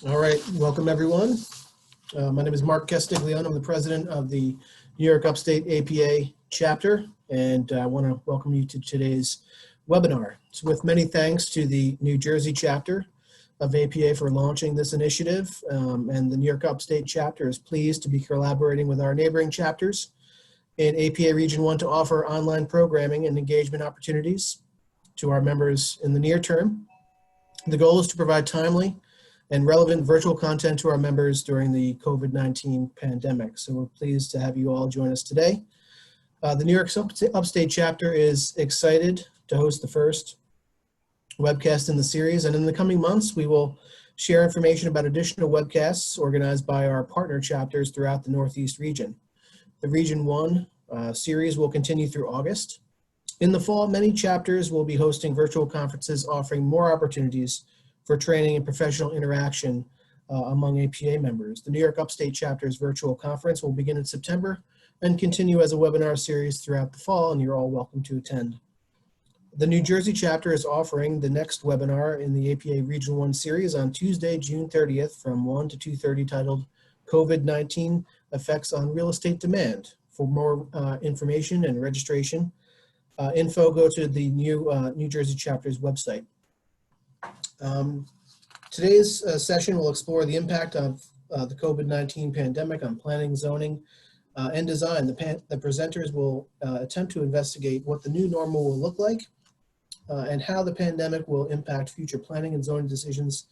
All right, welcome everyone. My name is Mark Castiglione. I'm the president of the New York Upstate APA chapter, and I want to welcome you to today's webinar. So with many thanks to the New Jersey chapter of APA for launching this initiative, and the New York Upstate chapter is pleased to be collaborating with our neighboring chapters in APA Region 1 to offer online programming and engagement opportunities to our members in the near term. The goal is to provide timely and relevant virtual content to our members during the COVID-19 pandemic. So we're pleased to have you all join us today. The New York Upstate chapter is excited to host the first webcast in the series, and in the coming months, we will share information about additional webcasts organized by our partner chapters throughout the Northeast region. The Region 1 series will continue through August. In the fall, many chapters will be hosting virtual conferences offering more opportunities for training and professional interaction among APA members. The New York Upstate chapter's virtual conference will begin in September and continue as a webinar series throughout the fall, and you're all welcome to attend. The New Jersey chapter is offering the next webinar in the APA Region 1 series on Tuesday, June 30th from 1 to 2:30, titled COVID-19 Effects on Real Estate Demand. For more information and registration info, go to the New Jersey chapter's website. Today's session will explore the impact of the COVID-19 pandemic on planning, zoning, and design. The presenters will attempt to investigate what the new normal will look like and how the pandemic will impact future planning and zoning decisions,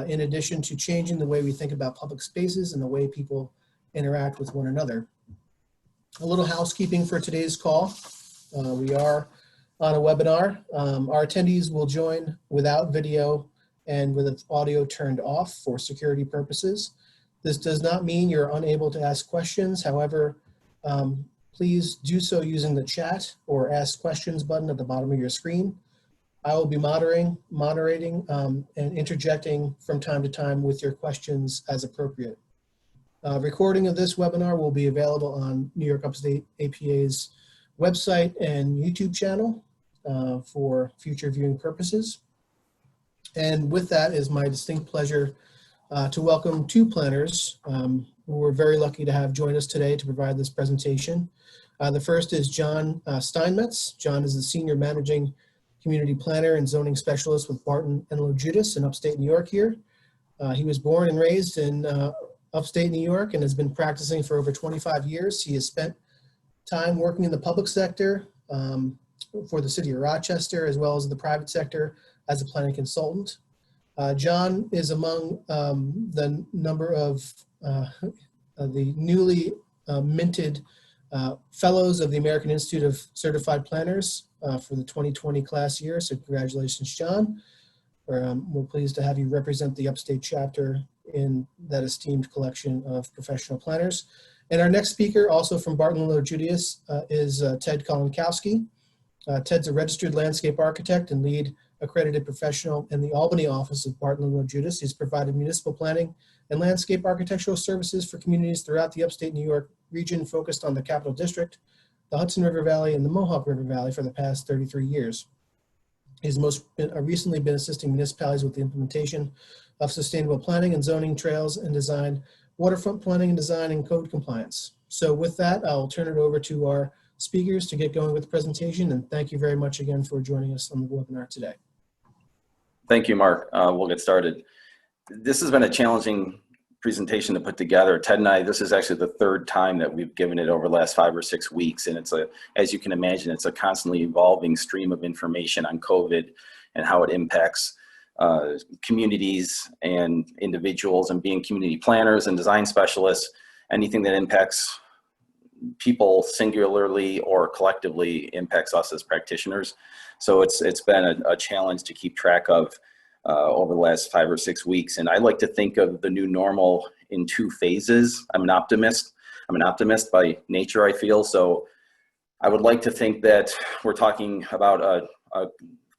in addition to changing the way we think about public spaces and the way people interact with one another. A little housekeeping for today's call. We are on a webinar. Our attendees will join without video and with audio turned off for security purposes. This does not mean you're unable to ask questions. However, please do so using the chat or ask questions button at the bottom of your screen. I will be moderating and interjecting from time to time with your questions as appropriate. Recording of this webinar will be available on New York Upstate APA's website and YouTube channel for future viewing purposes. And with that, is my distinct pleasure to welcome two planners who we're very lucky to have join us today to provide this presentation. The first is John Steinmetz. John is the Senior Managing Community Planner and Zoning Specialist with Barton Loguidice in Upstate New York here. He was born and raised in Upstate New York and has been practicing for over 25 years. He has spent time working in the public sector for the City of Rochester, as well as the private sector as a planning consultant. John is among the number of the newly minted fellows of the American Institute of Certified Planners for the 2020 class year. So congratulations, John. We're pleased to have you represent the Upstate chapter in that esteemed collection of professional planners. And our next speaker, also from Barton Loguidice, is Ted Kolankowski. Ted's a registered landscape architect and lead accredited professional in the Albany office of Barton Loguidice. He's provided municipal planning and landscape architectural services for communities throughout the Upstate New York region, focused on the Capital District, the Hudson River Valley, and the Mohawk River Valley for the past 33 years. He's recently been assisting municipalities with the implementation of sustainable planning and zoning, trails and design, waterfront planning and design, and code compliance. So with that, I'll turn it over to our speakers to get going with the presentation, and thank you very much again for joining us on the webinar today. Thank you, Mark. We'll get started. This has been a challenging presentation to put together. Ted and I, this is actually the third time that we've given it over the last 5 or 6 weeks, and it's as you can imagine, it's a constantly evolving stream of information on COVID and how it impacts communities and individuals, and being community planners and design specialists, anything that impacts people singularly or collectively impacts us as practitioners. So it's been a challenge to keep track of over the last 5 or 6 weeks. And I like to think of the new normal in 2 phases. I'm an optimist by nature, I feel. So I would like to think that we're talking about a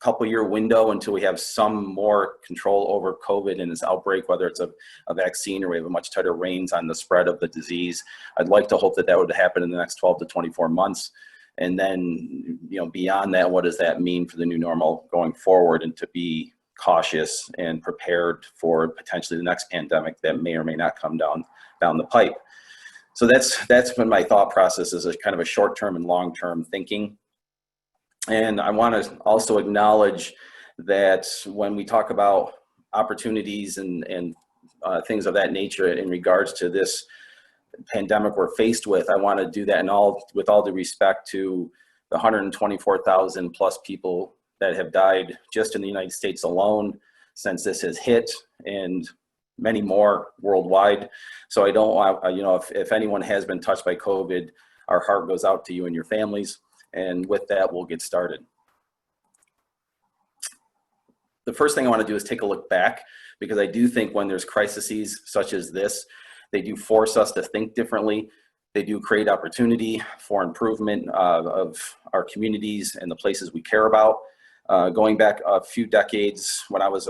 couple-year window until we have some more control over COVID and its outbreak, whether it's a vaccine or we have a much tighter reins on the spread of the disease. I'd like to hope that that would happen in the next 12 to 24 months. And then, beyond that, what does that mean for the new normal going forward, and to be cautious and prepared for potentially the next pandemic that may or may not come down the pipe. So that's been my thought process, is a kind of a short-term and long-term thinking. And I want to also acknowledge that when we talk about opportunities and things of that nature in regards to this pandemic we're faced with, I want to do that with all due respect to the 124,000 plus people that have died just in the United States alone since this has hit, and many more worldwide. So I don't want, if anyone has been touched by COVID, our heart goes out to you and your families. And with that, we'll get started. The first thing I want to do is take a look back, because I do think when there's crises such as this, they do force us to think differently. They do create opportunity for improvement of our communities and the places we care about. Going back a few decades, when I was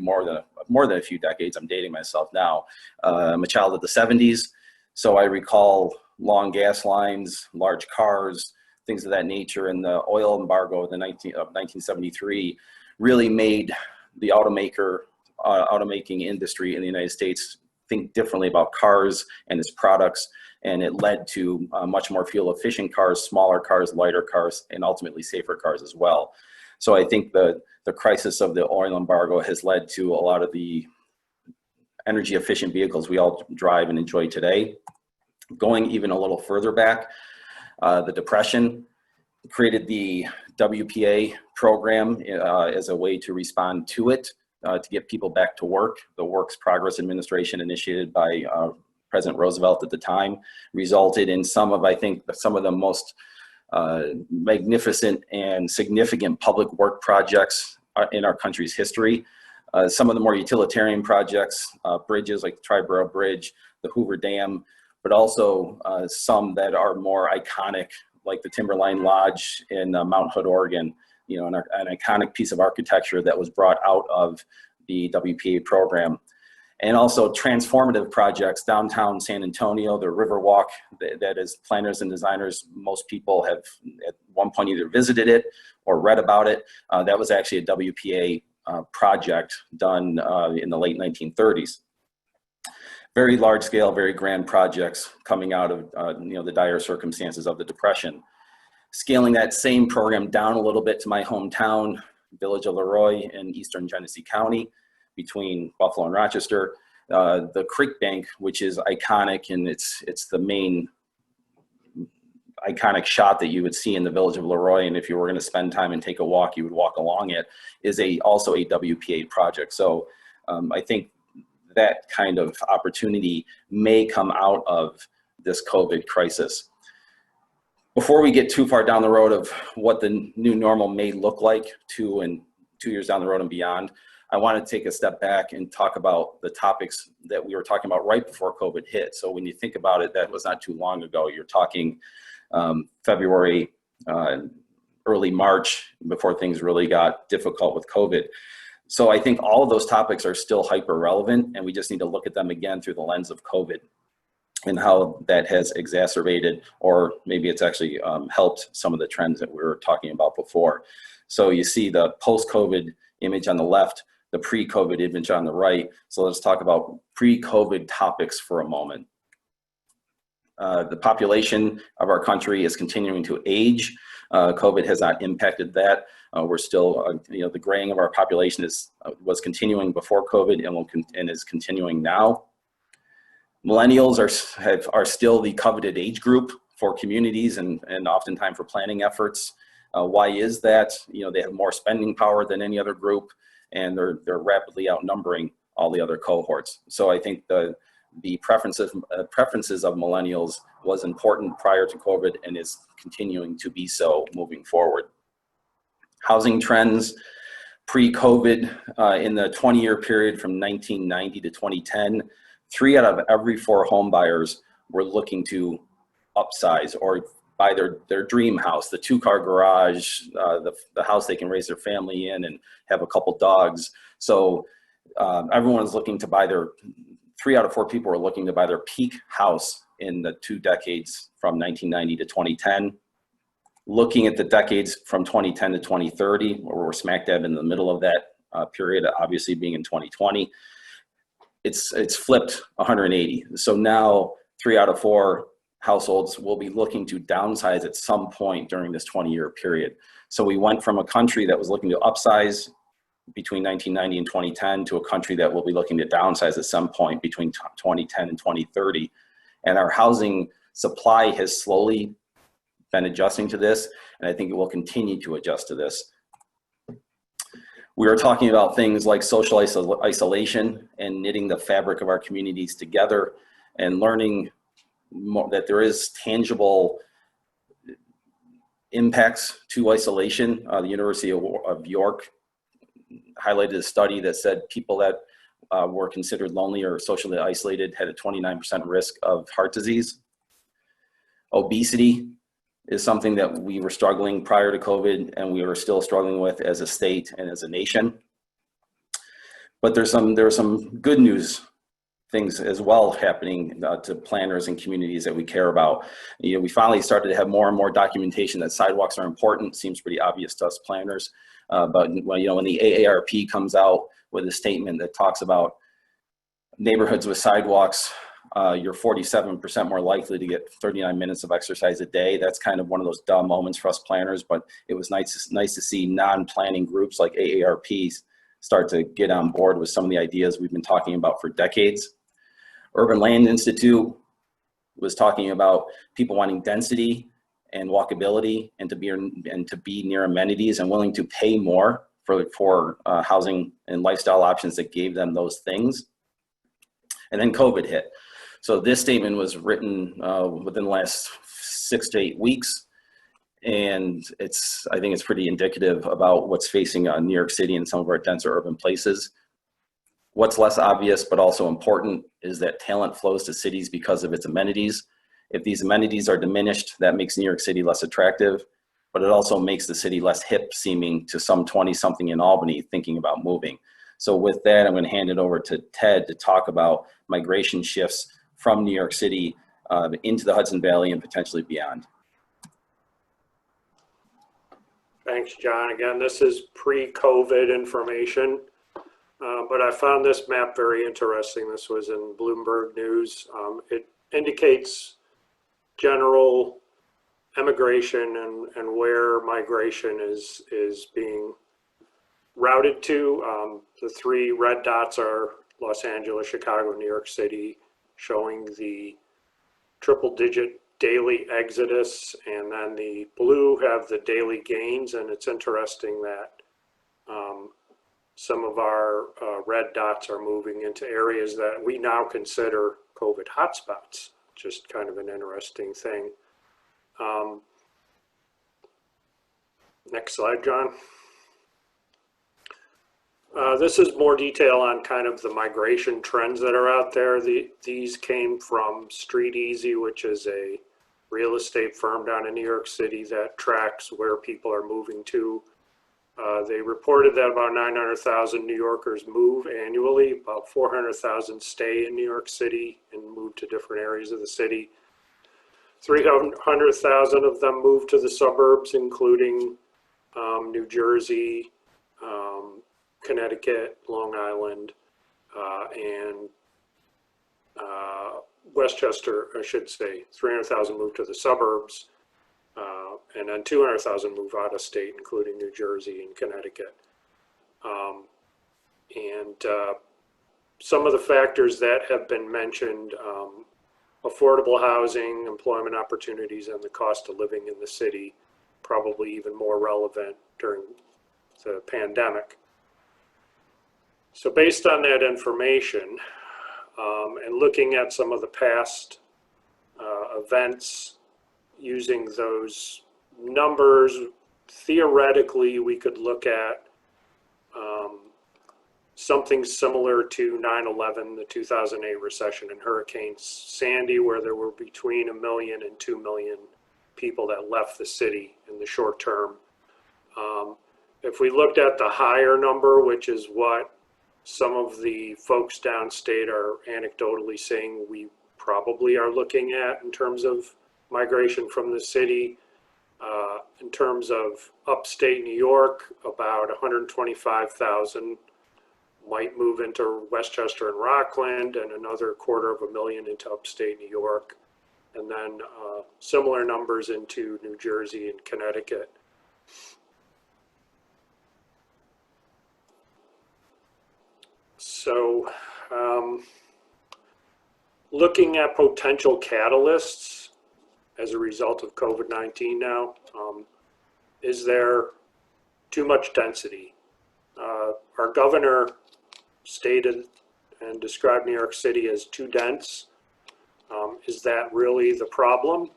more than a few decades, I'm dating myself now. I'm a child of the 70s, so I recall long gas lines, large cars, things of that nature, and the oil embargo of 1973 really made the automaking industry in the United States think differently about cars and its products, and it led to much more fuel efficient cars, smaller cars, lighter cars, and ultimately safer cars as well. So I think the crisis of the oil embargo has led to a lot of the energy efficient vehicles we all drive and enjoy today. Going even a little further back, the Depression created the WPA program as a way to respond to it, to get people back to work. The Works Progress Administration, initiated by President Roosevelt at the time, resulted in some of the most magnificent and significant public work projects in our country's history. Some of the more utilitarian projects, bridges like the Triborough Bridge, the Hoover Dam, but also some that are more iconic, like the Timberline Lodge in Mount Hood, Oregon, an iconic piece of architecture that was brought out of the WPA program. And also transformative projects, downtown San Antonio, the Riverwalk, that is, planners and designers, most people have at one point either visited it or read about it. That was actually a WPA project done in the late 1930s. Very large scale, very grand projects coming out of the dire circumstances of the Depression. Scaling that same program down a little bit to my hometown, village of Leroy in eastern Genesee County, between Buffalo and Rochester, the creek bank, which is iconic, and it's the main iconic shot that you would see in the village of Leroy, and if you were going to spend time and take a walk, you would walk along it, is also a WPA project. So I think that kind of opportunity may come out of this COVID crisis. Before we get too far down the road of what the new normal may look like 2 years down the road and beyond, I want to take a step back and talk about the topics that we were talking about right before COVID hit. So when you think about it, that was not too long ago. You're talking February, early March, before things really got difficult with COVID. So I think all of those topics are still hyper relevant, and we just need to look at them again through the lens of COVID and how that has exacerbated, or maybe it's actually helped some of the trends that we were talking about before. So you see the post-COVID image on the left, the pre-COVID image on the right. So let's talk about pre-COVID topics for a moment. The population of our country is continuing to age. COVID has not impacted that. We're still, the graying of our population was continuing before COVID and is continuing now. Millennials are still the coveted age group for communities and oftentimes for planning efforts. Why is that? They have more spending power than any other group, and they're rapidly outnumbering all the other cohorts. So I think the preferences of millennials was important prior to COVID and is continuing to be so moving forward. Housing trends pre-COVID, in the 20-year period from 1990 to 2010, 3 out of every 4 home buyers were looking to upsize or buy their dream house, the 2-car garage, the house they can raise their family in and have a couple dogs. So everyone is looking to buy 3 out of 4 people are looking to buy their peak house in the 2 decades from 1990 to 2010. Looking at the decades from 2010 to 2030, where we're smack dab in the middle of that period, obviously being in 2020. It's flipped 180. So now 3 out of 4 households will be looking to downsize at some point during this 20-year period. So we went from a country that was looking to upsize between 1990 and 2010 to a country that will be looking to downsize at some point between 2010 and 2030. And our housing supply has slowly been adjusting to this, and I think it will continue to adjust to this. We are talking about things like social isolation and knitting the fabric of our communities together and learning that there is tangible impacts to isolation. The University of York highlighted a study that said people that were considered lonely or socially isolated had a 29% risk of heart disease. Obesity is something that we were struggling prior to COVID, and we are still struggling with as a state and as a nation. But there are some good news things as well happening to planners and communities that we care about. You know, we finally started to have more and more documentation that sidewalks are important. Seems pretty obvious to us planners, but when the AARP comes out with a statement that talks about neighborhoods with sidewalks, you're 47% more likely to get 39 minutes of exercise a day. That's kind of one of those dumb moments for us planners, but it was nice to see non-planning groups like AARPs start to get on board with some of the ideas we've been talking about for decades. Urban Land Institute was talking about people wanting density and walkability and to be near amenities and willing to pay more for housing and lifestyle options that gave them those things. And then COVID hit. So this statement was written within the last 6 to 8 weeks. And I think it's pretty indicative about what's facing New York City and some of our denser urban places. What's less obvious but also important is that talent flows to cities because of its amenities. If these amenities are diminished, that makes New York City less attractive, but it also makes the city less hip seeming to some 20-something in Albany thinking about moving. So with that, I'm going to hand it over to Ted to talk about migration shifts from New York City into the Hudson Valley and potentially beyond. Thanks, John. Again, this is pre-COVID information, but I found this map very interesting. This was in Bloomberg News. It indicates general emigration and where migration is being routed to. The 3 red dots are Los Angeles, Chicago, New York City, showing the triple-digit daily exodus, and then the blue have the daily gains. And it's interesting that some of our red dots are moving into areas that we now consider COVID hotspots. Just kind of an interesting thing. Next slide, John. This is more detail on kind of the migration trends that are out there. These came from Street Easy, which is a real estate firm down in New York City that tracks where people are moving to. They reported that about 900,000 New Yorkers move annually, about 400,000 stay in New York City and move to different areas of the city. 300,000 of them move to the suburbs, including New Jersey, Connecticut, Long Island, and Westchester, I should say. 300,000 moved to the suburbs, and then 200,000 move out of state, including New Jersey and Connecticut. Some of the factors that have been mentioned, affordable housing, employment opportunities, and the cost of living in the city, probably even more relevant during the pandemic. So based on that information, and looking at some of the past events, using those numbers, theoretically we could look at something similar to 9/11, the 2008 recession, and Hurricane Sandy, where there were between 1 million and 2 million people that left the city in the short term. If we looked at the higher number, which is what some of the folks downstate are anecdotally saying we probably are looking at in terms of migration from the city, In terms of upstate New York, about 125,000 might move into Westchester and Rockland, and another $250,000 into upstate New York, and then similar numbers into New Jersey and Connecticut. So looking at potential catalysts as a result of COVID-19 now, is there too much density? Our governor stated and described New York City as too dense. Is that really the problem?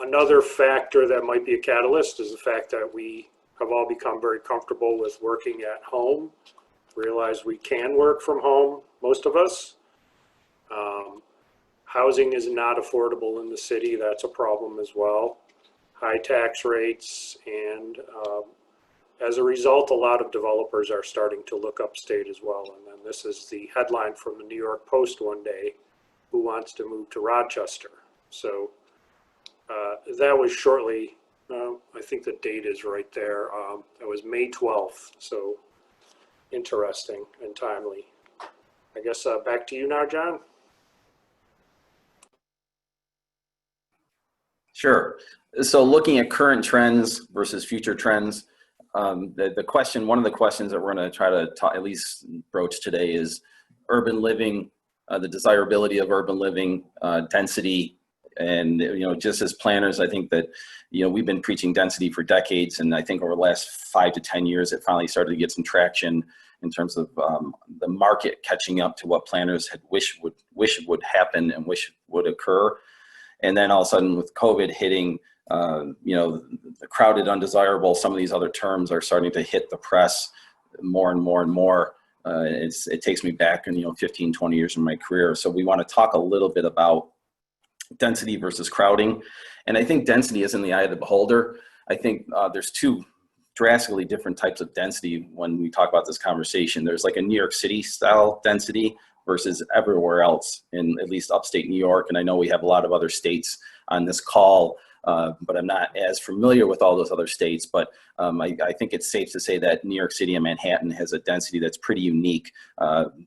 Another factor that might be a catalyst is the fact that we have all become very comfortable with working at home, realize we can work from home, most of us. Housing is not affordable in the city. That's a problem as well. High tax rates, and as a result, a lot of developers are starting to look upstate as well. And then this is the headline from the New York Post one day: who wants to move to Rochester? So that was shortly, I think the date is right there. That was May 12th. So interesting and timely. I guess back to you now, John. Sure. So looking at current trends versus future trends, the question, one of the questions that we're going to try to at least broach today is urban living, the desirability of urban living, density. And, just as planners, I think that, we've been preaching density for decades. And I think over the last 5 to 10 years, it finally started to get some traction in terms of the market catching up to what planners had wish would happen and wish would occur. And then all of a sudden with COVID hitting, the crowded, undesirable, some of these other terms are starting to hit the press more and more and more. It takes me back in, 15, 20 years in my career. So we want to talk a little bit about density versus crowding. And I think density is in the eye of the beholder. I think there's two drastically different types of density when we talk about this conversation. There's like a New York City style density versus everywhere else in at least upstate New York. And I know we have a lot of other states on this call, but I'm not as familiar with all those other states. But I think it's safe to say that New York City and Manhattan has a density that's pretty unique.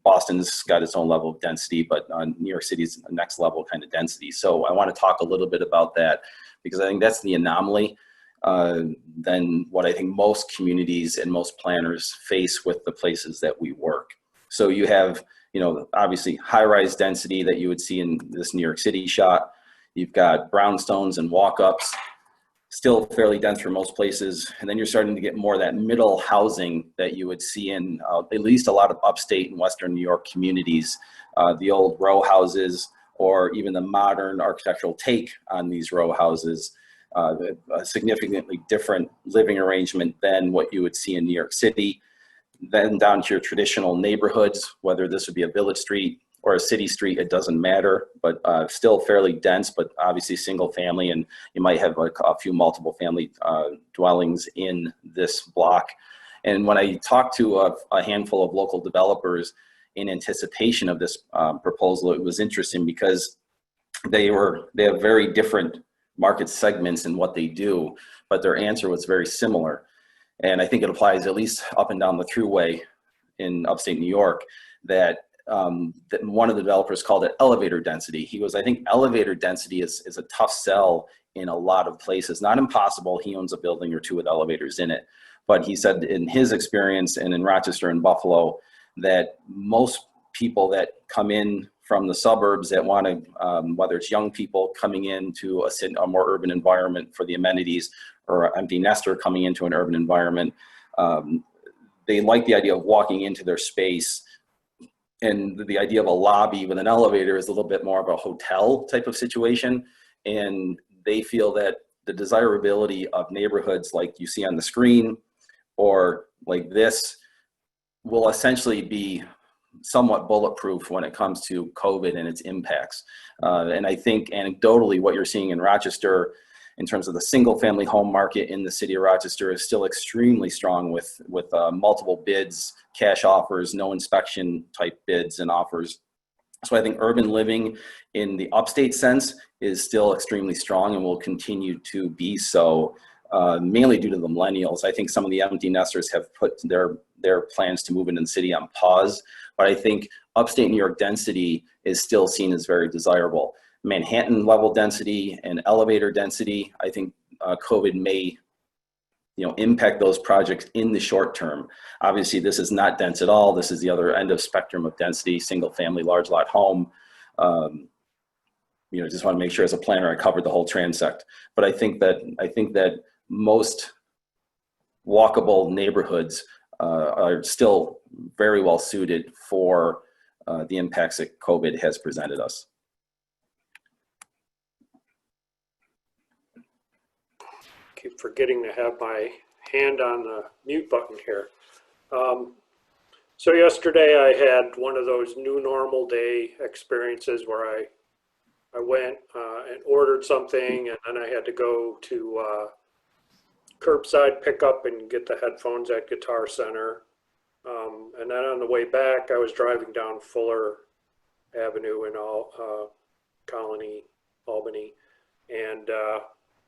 Boston's got its own level of density, but New York City's a next level kind of density. So I want to talk a little bit about that because I think that's the anomaly than what I think most communities and most planners face with the places that we work. So you have, obviously high-rise density that you would see in this New York City shot. You've got brownstones and walk-ups, still fairly dense for most places. And then you're starting to get more of that middle housing that you would see in at least a lot of upstate and Western New York communities, the old row houses, or even the modern architectural take on these row houses, a significantly different living arrangement than what you would see in New York City. Then down to your traditional neighborhoods, whether this would be a village street or a city street, it doesn't matter, but still fairly dense, but obviously single family, and you might have like a few multiple family dwellings in this block. And when I talked to a handful of local developers in anticipation of this proposal, it was interesting because they have very different market segments in what they do, but their answer was very similar. And I think it applies at least up and down the thruway in upstate New York, that one of the developers called it elevator density. He goes, I think elevator density is a tough sell in a lot of places. Not impossible. He owns a building or two with elevators in it. But he said in his experience and in Rochester and Buffalo, that most people that come in from the suburbs that want to, whether it's young people coming into a more urban environment for the amenities, or an empty nester coming into an urban environment, they like the idea of walking into their space. And the idea of a lobby with an elevator is a little bit more of a hotel type of situation. And they feel that the desirability of neighborhoods like you see on the screen or like this will essentially be somewhat bulletproof when it comes to COVID and its impacts. And I think anecdotally what you're seeing in Rochester in terms of the single family home market in the city of Rochester is still extremely strong with multiple bids, cash offers, no inspection type bids and offers. So I think urban living in the upstate sense is still extremely strong and will continue to be so, mainly due to the millennials. I think some of the empty nesters have put their plans to move into the city on pause, but I think upstate New York density is still seen as very desirable. Manhattan level density and elevator density, I think COVID may impact those projects in the short term. Obviously, this is not dense at all. This is the other end of spectrum of density, single family, large lot home. Just want to make sure as a planner I covered the whole transect. But I think that most walkable neighborhoods are still very well suited for the impacts that COVID has presented us. Keep forgetting to have my hand on the mute button here. So yesterday I had one of those new normal day experiences where I went and ordered something, and then I had to go to curbside pickup and get the headphones at Guitar Center. And then on the way back, I was driving down Fuller Avenue in Colony, Albany, and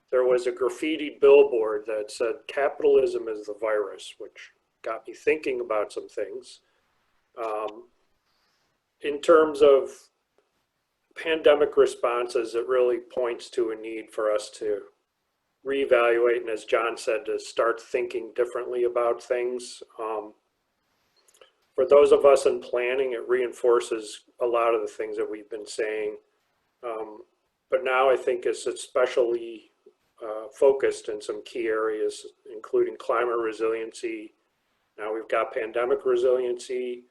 there was a graffiti billboard that said, "Capitalism is the virus," which got me thinking about some things. In terms of pandemic responses, it really points to a need for us to reevaluate, and as John said, to start thinking differently about things. For those of us in planning, it reinforces a lot of the things that we've been saying. But now I think it's especially focused in some key areas, including climate resiliency. Now we've got pandemic resiliency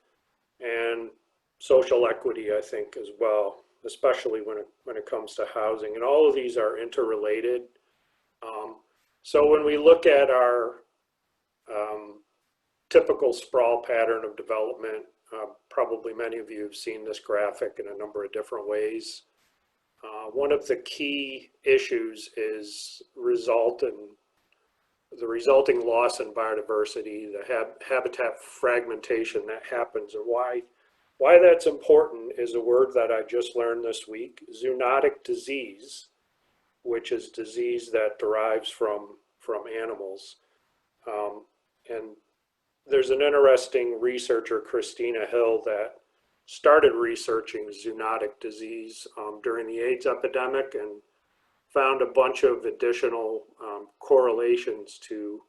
and social equity, I think, as well, especially when it comes to housing. And all of these are interrelated. So when we look at our typical sprawl pattern of development, probably many of you have seen this graphic in a number of different ways. One of the key issues is the resulting loss in biodiversity, the habitat fragmentation that happens. And why that's important is a word that I just learned this week, zoonotic disease, which is disease that derives from animals. And there's an interesting researcher, Christina Hill, that started researching zoonotic disease during the AIDS epidemic and found a bunch of additional correlations to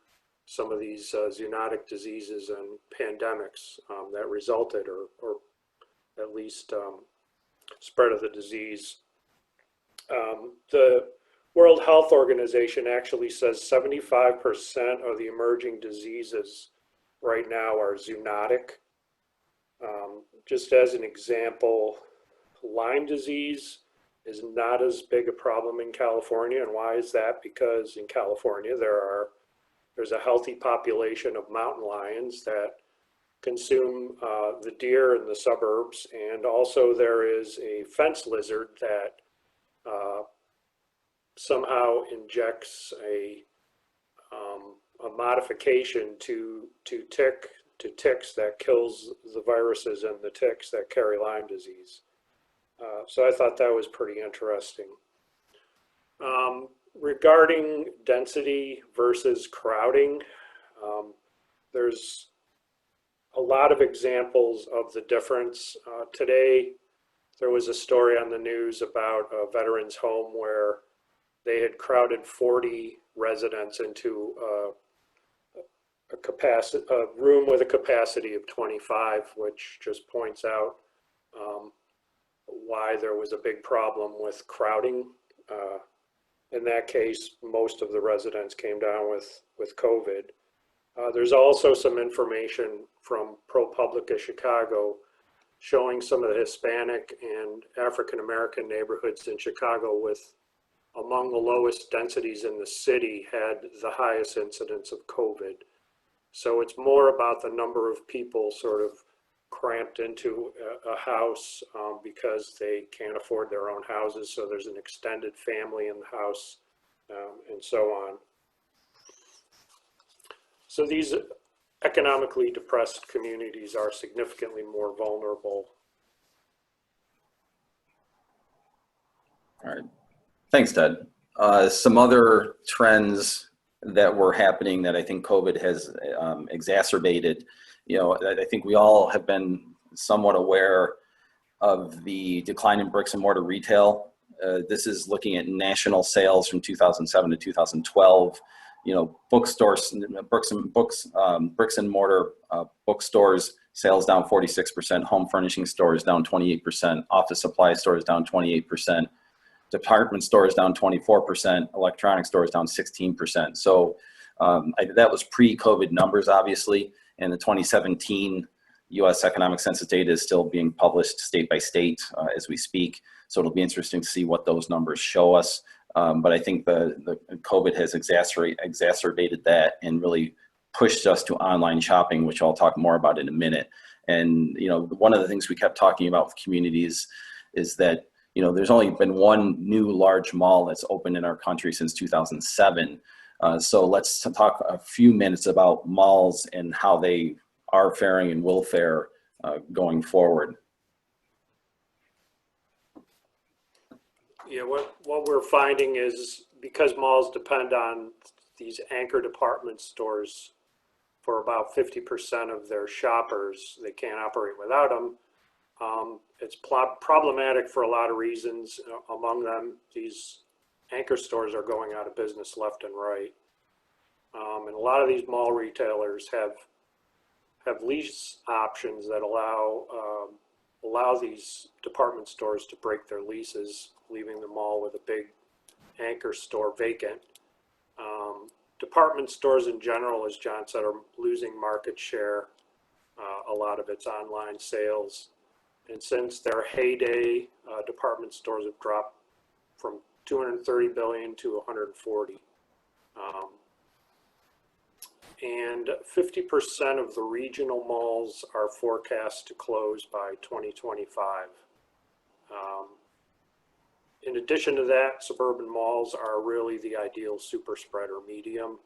some of these zoonotic diseases and pandemics that resulted, or at least spread of the disease. The World Health Organization actually says 75% of the emerging diseases right now are zoonotic. Just as an example, Lyme disease is not as big a problem in California. And why is that? Because in California, there's a healthy population of mountain lions that consume the deer in the suburbs. And also there is a fence lizard that somehow injects a modification to ticks that kills the viruses and the ticks that carry Lyme disease. So I thought that was pretty interesting. Regarding density versus crowding, there's a lot of examples of the difference. Today, there was a story on the news about a veteran's home where they had crowded 40 residents into a room with a capacity of 25, which just points out why there was a big problem with crowding. In that case, most of the residents came down with COVID. There's also some information from ProPublica Chicago showing some of the Hispanic and African American neighborhoods in Chicago with among the lowest densities in the city had the highest incidence of COVID. So it's more about the number of people sort of cramped into a house because they can't afford their own houses. So there's an extended family in the house and so on. So these economically depressed communities are significantly more vulnerable All right. Thanks, Ted. Some other trends that were happening that I think COVID has exacerbated, I think we all have been somewhat aware of the decline in bricks and mortar retail. This is looking at national sales from 2007 to 2012. Bookstores, bricks and mortar bookstores, sales down 46%, home furnishing stores down 28%, office supply stores down 28%, department stores down 24%, electronic stores down 16%. So that was pre-COVID numbers, obviously, and the 2017 U.S. economic census data is still being published state by state as we speak. So it'll be interesting to see what those numbers show us. But I think the COVID has exacerbated that and really pushed us to online shopping, which I'll talk more about in a minute. And, one of the things we kept talking about with communities is that, there's only been one new large mall that's opened in our country since 2007. So let's talk a few minutes about malls and how they are faring and will fare going forward. Yeah, what we're finding is because malls depend on these anchor department stores for about 50% of their shoppers, they can't operate without them. It's problematic for a lot of reasons. Among them, these anchor stores are going out of business left and right. And a lot of these mall retailers have lease options that allow these department stores to break their leases, leaving the mall with a big anchor store vacant. Department stores in general, as John said, are losing market share. A lot of it's online sales. And since their heyday, department stores have dropped from 230 billion to 140. And 50% of the regional malls are forecast to close by 2025. In addition to that, suburban malls are really the ideal super spreader medium.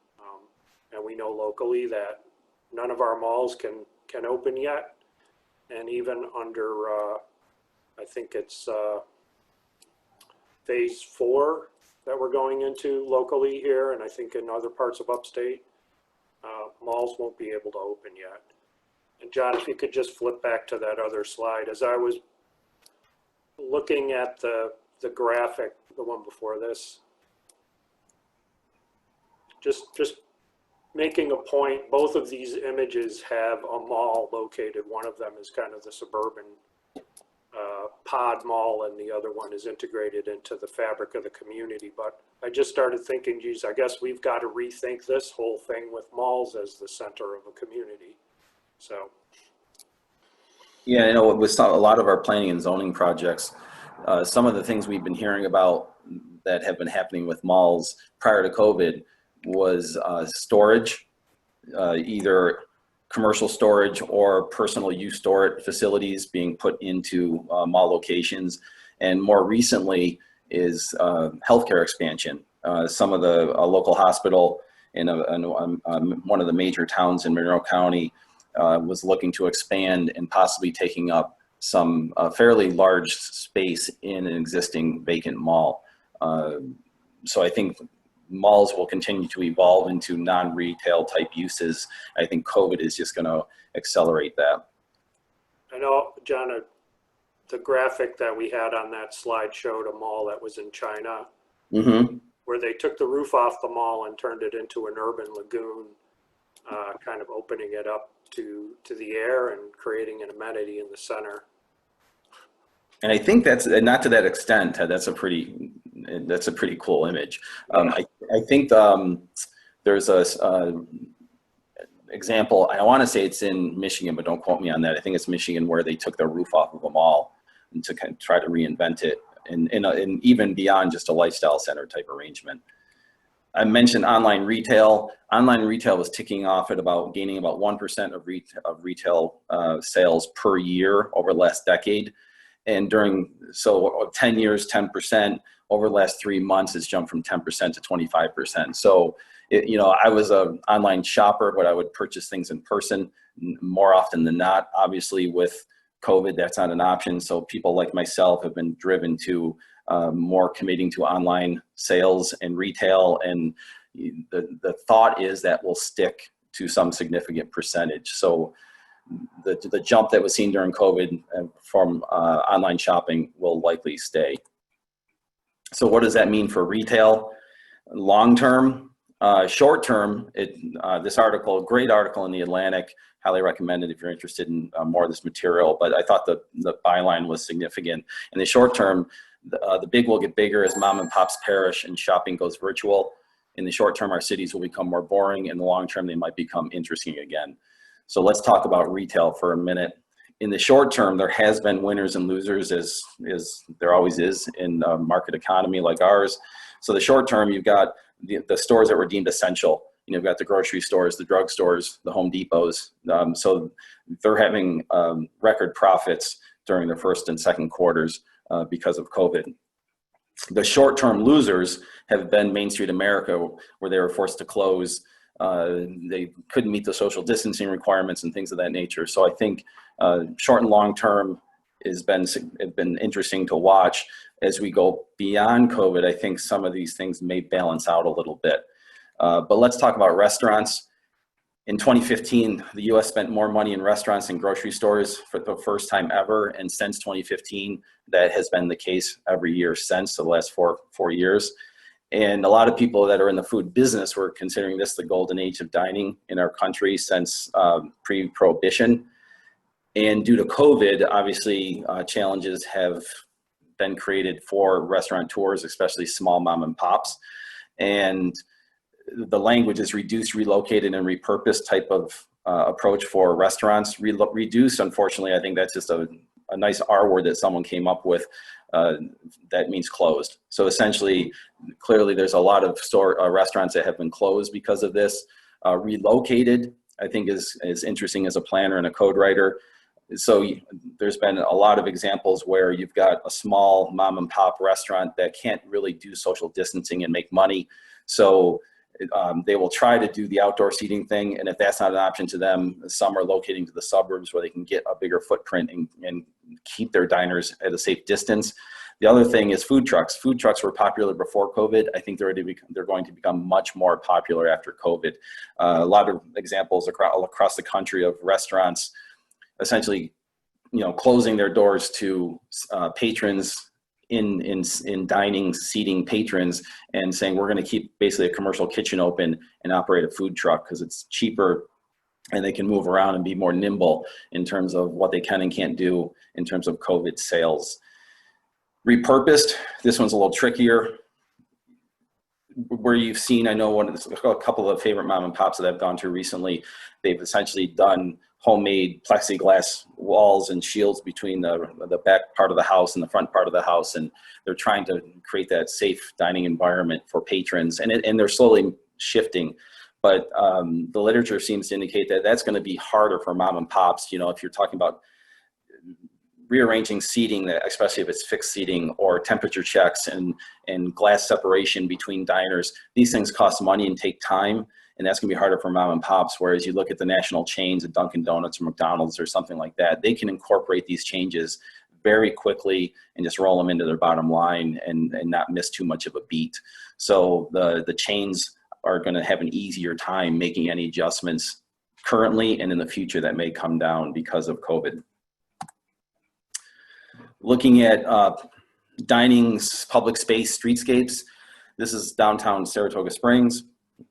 And we know locally that none of our malls can open yet. And even under, I think it's phase 4 that we're going into locally here, and I think in other parts of upstate, malls won't be able to open yet. And John, if you could just flip back to that other slide. As I was looking at the graphic, the one before this, just making a point, both of these images have a mall located. One of them is kind of the suburban pod mall, and the other one is integrated into the fabric of the community. But I just started thinking, geez, I guess we've got to rethink this whole thing with malls as the center of a community. So. Yeah, with a lot of our planning and zoning projects, some of the things we've been hearing about that have been happening with malls prior to COVID was storage, either commercial storage or personal use storage facilities being put into mall locations. And more recently is healthcare expansion. Some of the local hospital in one of the major towns in Monroe County was looking to expand and possibly taking up some fairly large space in an existing vacant mall. So I think malls will continue to evolve into non-retail type uses. I think COVID is just going to accelerate that. I know, John, the graphic that we had on that slide showed a mall that was in China, where they took the roof off the mall and turned it into an urban lagoon, kind of opening it up to the air and creating an amenity in the center. And I think that's, not to that extent, Ted, that's a pretty cool image. I think there's a example, I want to say it's in Michigan, but don't quote me on that. I think it's Michigan, where they took their roof off of a mall and to kind of try to reinvent it and even beyond just a lifestyle center type arrangement. I mentioned online retail. Online retail was ticking off at gaining about 1% of retail sales per year over the last decade. And so 10 years, 10%, over the last 3 months, it's jumped from 10% to 25%. So, I was an online shopper, but I would purchase things in person more often than not. Obviously, with COVID, that's not an option. So people like myself have been driven to more committing to online sales and retail. And the thought is that will stick to some significant percentage. So the jump that was seen during COVID from online shopping will likely stay. So what does that mean for retail? Long term, short term, this article, great article in the Atlantic, highly recommended if you're interested in more of this material, but I thought the byline was significant. In the short term, the big will get bigger as mom and pops perish and shopping goes virtual. In the short term, our cities will become more boring. In the long term, they might become interesting again. So let's talk about retail for a minute. In the short term, there has been winners and losers, as there always is in a market economy like ours. So the short term, you've got the stores that were deemed essential. You've got the grocery stores, the drug stores, the Home Depots. So they're having record profits during the first and second quarters because of COVID. The short-term losers have been Main Street America, where they were forced to close. They couldn't meet the social distancing requirements and things of that nature. So I think short and long term has been interesting to watch. As we go beyond COVID, I think some of these things may balance out a little bit. But let's talk about restaurants. In 2015, the US spent more money in restaurants and grocery stores for the first time ever. And since 2015, that has been the case every year since, the last four years. And a lot of people that are in the food business were considering this the golden age of dining in our country since pre-prohibition. And due to COVID, obviously challenges have been created for restaurateurs, especially small mom and pops. And the language is reduced, relocated, and repurposed type of approach for restaurants. Reduce, unfortunately, I think that's just a nice R word that someone came up with that means closed. So essentially, clearly there's a lot of restaurants that have been closed because of this. Relocated, I think is interesting as a planner and a code writer. So there's been a lot of examples where you've got a small mom and pop restaurant that can't really do social distancing and make money. So they will try to do the outdoor seating thing. And if that's not an option to them, some are locating to the suburbs where they can get a bigger footprint and keep their diners at a safe distance. The other thing is food trucks. Food trucks were popular before COVID. I think they're going to become much more popular after COVID. A lot of examples across the country of restaurants essentially, closing their doors to patrons in dining, seating patrons, and saying we're going to keep basically a commercial kitchen open and operate a food truck because it's cheaper and they can move around and be more nimble in terms of what they can and can't do in terms of COVID sales. Repurposed, this one's a little trickier. Where you've seen, I know a couple of favorite mom and pops that I've gone to recently, they've essentially done homemade plexiglass walls and shields between the back part of the house and the front part of the house, and they're trying to create that safe dining environment for patrons, and they're slowly shifting. But the literature seems to indicate that that's going to be harder for mom and pops. If you're talking about rearranging seating, especially if it's fixed seating, or temperature checks and glass separation between diners, these things cost money and take time. And that's gonna be harder for mom and pops. Whereas you look at the national chains at Dunkin' Donuts or McDonald's or something like that, they can incorporate these changes very quickly and just roll them into their bottom line and not miss too much of a beat. So the chains are gonna have an easier time making any adjustments currently and in the future that may come down because of COVID. Looking at dining, public space, streetscapes, this is downtown Saratoga Springs.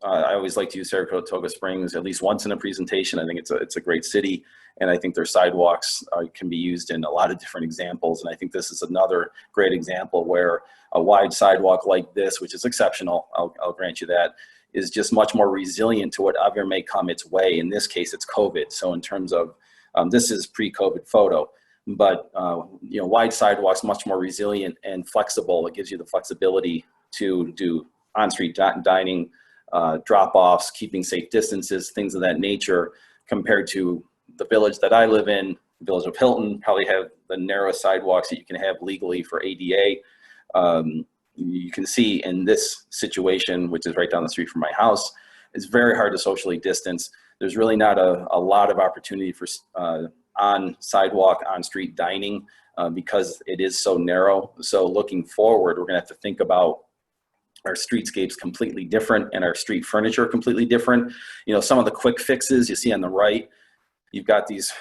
I always like to use Saratoga Springs at least once in a presentation. I think it's a great city, and I think their sidewalks can be used in a lot of different examples. And I think this is another great example where a wide sidewalk like this, which is exceptional, I'll grant you that, is just much more resilient to whatever may come its way. In this case, it's COVID. So in terms of, this is pre-COVID photo, but wide sidewalks, much more resilient and flexible. It gives you the flexibility to do on-street dining, drop-offs, keeping safe distances, things of that nature, compared to the village that I live in, the village of Hilton, probably have the narrowest sidewalks that you can have legally for ADA. You can see in this situation, which is right down the street from my house, it's very hard to socially distance. There's really not a lot of opportunity for on sidewalk, on street dining because it is so narrow. So looking forward, we're gonna have to think about our streetscapes completely different and our street furniture completely different. You know, some of the quick fixes you see on the right, you've got these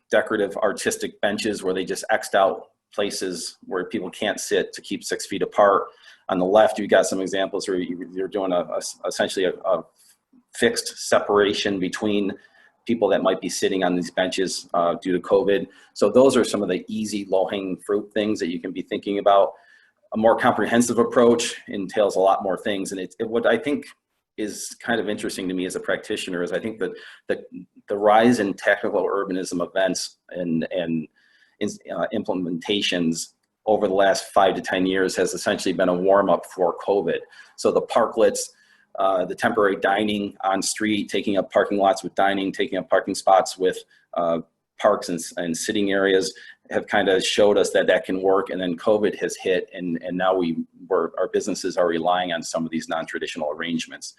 decorative artistic benches where they just X'd out places where people can't sit to keep 6 feet apart. On the left, you've got some examples where you're doing essentially a fixed separation between people that might be sitting on these benches due to COVID. So those are some of the easy low-hanging fruit things that you can be thinking about. A more comprehensive approach entails a lot more things. And what I think is kind of interesting to me as a practitioner is I think that the rise in technical urbanism events and implementations over the last 5 to 10 years has essentially been a warm-up for COVID. So the parklets, the temporary dining on street, taking up parking lots with dining, taking up parking spots with parks and sitting areas have kind of showed us that that can work. And then COVID has hit, and now our businesses are relying on some of these non-traditional arrangements.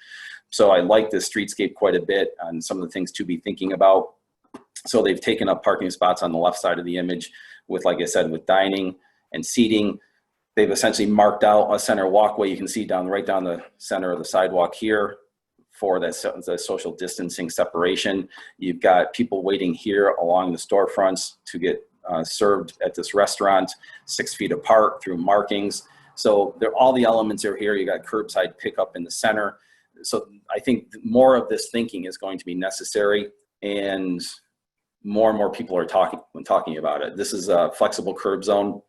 So I like this streetscape quite a bit on some of the things to be thinking about. So they've taken up parking spots on the left side of the image with, like I said, with dining and seating. They've essentially marked out a center walkway. You can see right down the center of the sidewalk here for the social distancing separation. You've got people waiting here along the storefronts to get served at this restaurant 6 feet apart through markings. So all the elements are here. You got curbside pickup in the center. So I think more of this thinking is going to be necessary, and more people are talking about it. This is a flexible curb zone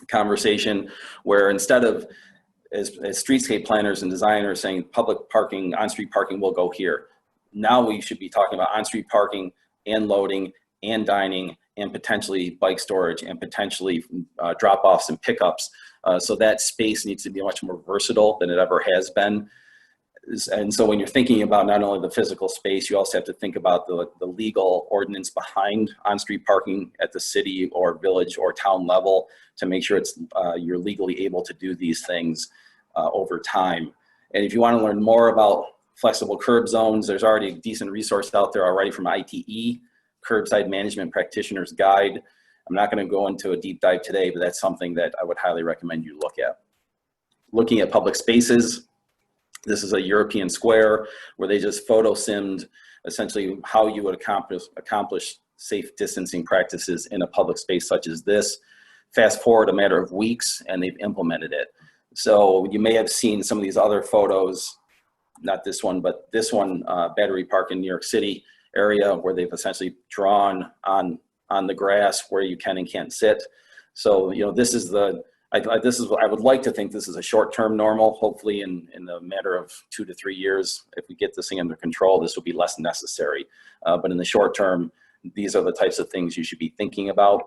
conversation where instead of as streetscape planners and designers saying public parking, on-street parking will go here, now we should be talking about on-street parking and loading and dining and potentially bike storage and potentially drop-offs and pickups. So that space needs to be much more versatile than it ever has been. And so when you're thinking about not only the physical space, you also have to think about the legal ordinance behind on-street parking at the city or village or town level to make sure you're legally able to do these things over time. And if you want to learn more about flexible curb zones, there's already a decent resource out there already from ITE, Curbside Management Practitioner's Guide. I'm not going to go into a deep dive today, but that's something that I would highly recommend you look at. Looking at public spaces, this is a European square where they just photo simmed essentially how you would accomplish safe distancing practices in a public space such as this. Fast forward a matter of weeks and they've implemented it. So you may have seen some of these other photos, not this one, but this one, Battery Park in New York City area where they've essentially drawn on the grass where you can and can't sit. So, you know, this is I would like to think this is a short-term normal. Hopefully in the matter of 2 to 3 years, if we get this thing under control, this will be less necessary. But in the short term, these are the types of things you should be thinking about.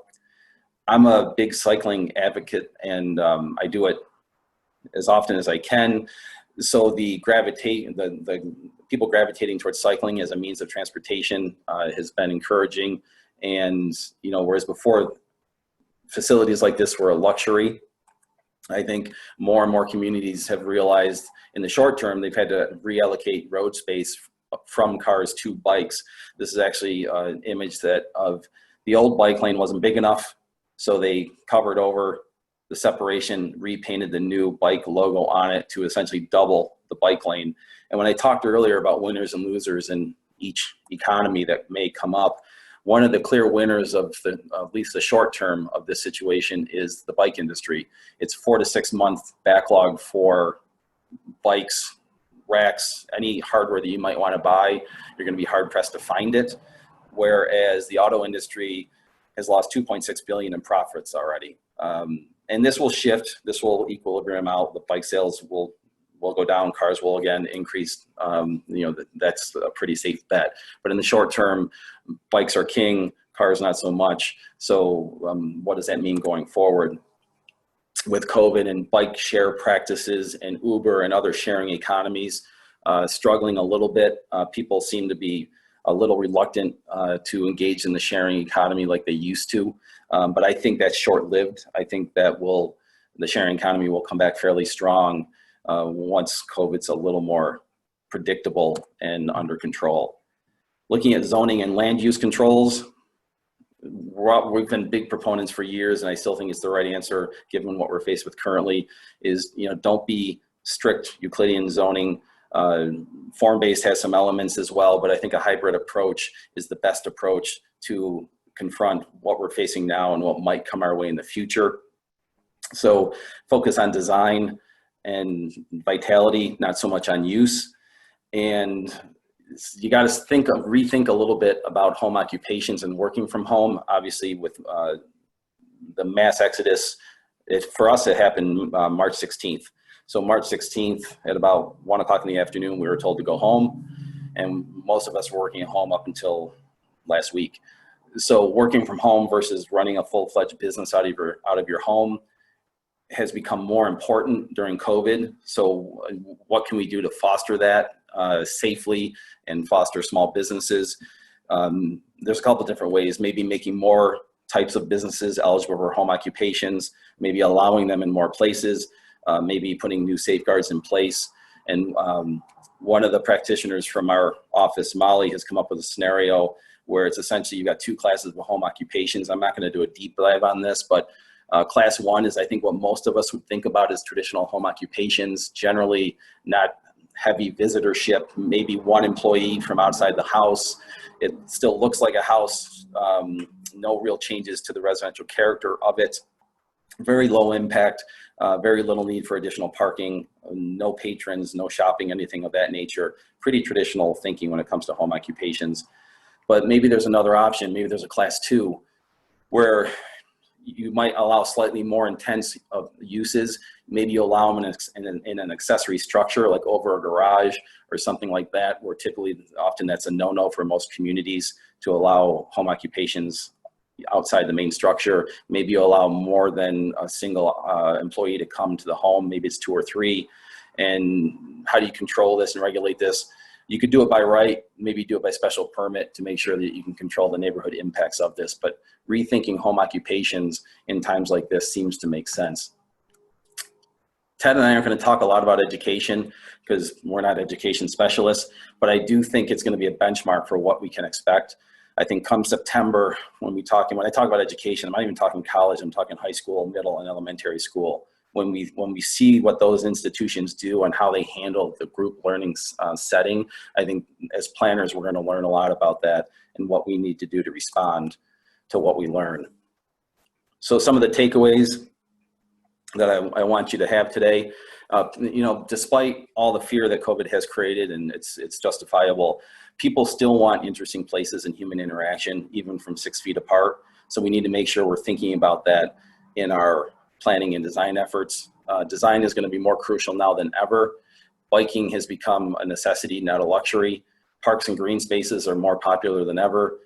I'm a big cycling advocate, and I do it as often as I can. So the people gravitating towards cycling as a means of transportation has been encouraging. And, you know, whereas before facilities like this were a luxury, I think more and more communities have realized in the short term they've had to reallocate road space from cars to bikes. This is actually an image of the old bike lane wasn't big enough, so they covered over the separation, repainted the new bike logo on it to essentially double the bike lane. And when I talked earlier about winners and losers in each economy that may come up, one of the clear winners of at least the short term of this situation is the bike industry. It's 4 to 6 month backlog for bikes, racks, any hardware that you might want to buy. You're going to be hard pressed to find it. Whereas the auto industry has lost $2.6 billion in profits already. And this will shift. This will equilibrium out. The bike sales will go down. Cars will again increase. You know, that's a pretty safe bet. But in the short term, bikes are king, cars not so much. So what does that mean going forward? With COVID and bike share practices and Uber and other sharing economies struggling a little bit, people seem to be a little reluctant to engage in the sharing economy like they used to. But I think that's short-lived. I think that the sharing economy will come back fairly strong once COVID's a little more predictable and under control. Looking at zoning and land use controls, we've been big proponents for years, and I still think it's the right answer given what we're faced with currently, is, don't be strict Euclidean zoning. Form-based has some elements as well, but I think a hybrid approach is the best approach to confront what we're facing now and what might come our way in the future. So focus on design and vitality, not so much on use. And you got to rethink a little bit about home occupations and working from home. Obviously, with the mass exodus, for us, it happened March 16th. So March 16th at about 1 o'clock in the afternoon, we were told to go home, and most of us were working at home up until last week. So working from home versus running a full-fledged business out of your home has become more important during COVID. So what can we do to foster that safely and foster small businesses? There's a couple different ways, maybe making more types of businesses eligible for home occupations, maybe allowing them in more places, maybe putting new safeguards in place. And one of the practitioners from our office, Molly, has come up with a scenario where it's essentially you've got two classes of home occupations. I'm not going to do a deep dive on this, but class one is, I think, what most of us would think about as traditional home occupations, generally not heavy visitorship, maybe one employee from outside the house. It still looks like a house, no real changes to the residential character of it. Very low impact, very little need for additional parking, no patrons, no shopping, anything of that nature. Pretty traditional thinking when it comes to home occupations. But maybe there's another option. Maybe there's a class two where you might allow slightly more intense uses. Maybe you allow them in an accessory structure, like over a garage or something like that, where often that's a no-no for most communities to allow home occupations outside the main structure. Maybe you allow more than a single employee to come to the home. Maybe it's 2 or 3. And how do you control this and regulate this? You could do it by right, maybe do it by special permit to make sure that you can control the neighborhood impacts of this. But rethinking home occupations in times like this seems to make sense. Ted and I aren't going to talk a lot about education because we're not education specialists, but I do think it's going to be a benchmark for what we can expect. I think come September, when I talk about education, I'm not even talking college, I'm talking high school, middle, and elementary school. When we see what those institutions do and how they handle the group learning setting, I think as planners, we're going to learn a lot about that and what we need to do to respond to what we learn. So some of the takeaways that I want you to have today, despite all the fear that COVID has created, and it's justifiable, people still want interesting places and human interaction, even from 6 feet apart. So we need to make sure we're thinking about that in our planning and design efforts. Design is going to be more crucial now than ever. Biking has become a necessity, not a luxury. Parks and green spaces are more popular than ever.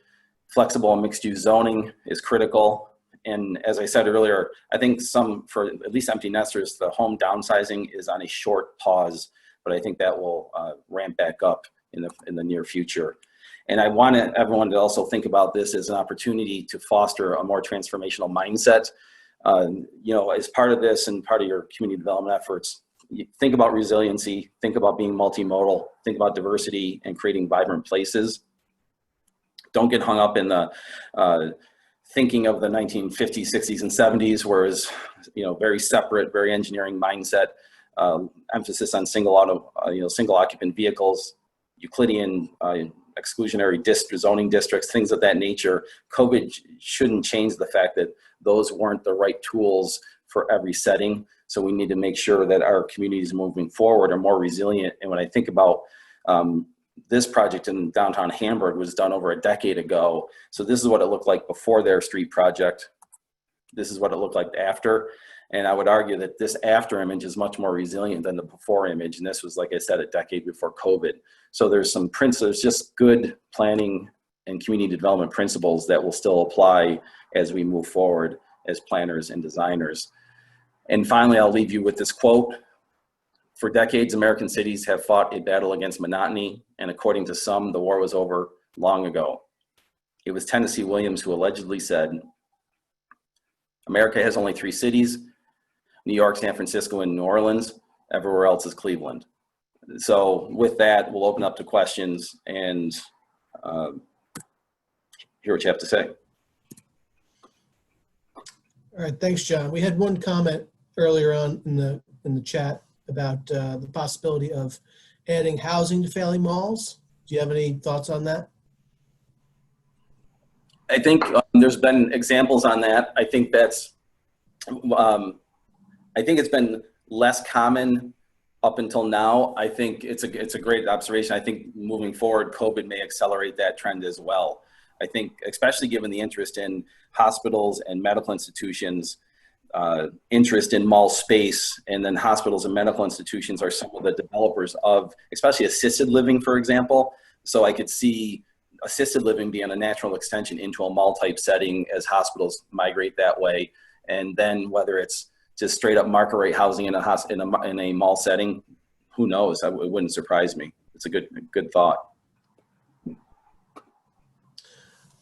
Flexible and mixed-use zoning is critical. And as I said earlier, I think for at least empty nesters, the home downsizing is on a short pause, but I think that will ramp back up in the near future. And I want everyone to also think about this as an opportunity to foster a more transformational mindset. As part of this and part of your community development efforts, you think about resiliency, think about being multimodal, think about diversity and creating vibrant places. Don't get hung up in the thinking of the 1950s, 60s, and 70s, whereas, very separate, very engineering mindset, emphasis on single occupant vehicles, Euclidean exclusionary zoning districts, things of that nature. COVID shouldn't change the fact that those weren't the right tools for every setting. So we need to make sure that our communities moving forward are more resilient. And when I think about this project in downtown Hamburg was done over a decade ago. So this is what it looked like before their street project. This is what it looked like after. And I would argue that this after image is much more resilient than the before image. And this was, like I said, a decade before COVID. So there's just good planning and community development principles that will still apply as we move forward as planners and designers. And finally, I'll leave you with this quote. For decades, American cities have fought a battle against monotony, and according to some, the war was over long ago. It was Tennessee Williams who allegedly said, America has only 3 cities, New York, San Francisco, and New Orleans. Everywhere else is Cleveland. So with that, we'll open up to questions and hear what you have to say. All right, thanks, John. We had one comment earlier on in the chat about the possibility of adding housing to Family Malls. Do you have any thoughts on that? I think there's been examples on that. I think that's, I think it's been less common up until now. I think it's a great observation. I think moving forward, COVID may accelerate that trend as well. I think, especially given the interest in hospitals and medical institutions, interest in mall space, and then hospitals and medical institutions are some of the developers of, especially assisted living, for example. So I could see assisted living being a natural extension into a mall type setting as hospitals migrate that way. And then whether it's just straight up market rate housing in a mall setting, who knows? It wouldn't surprise me. It's a good thought.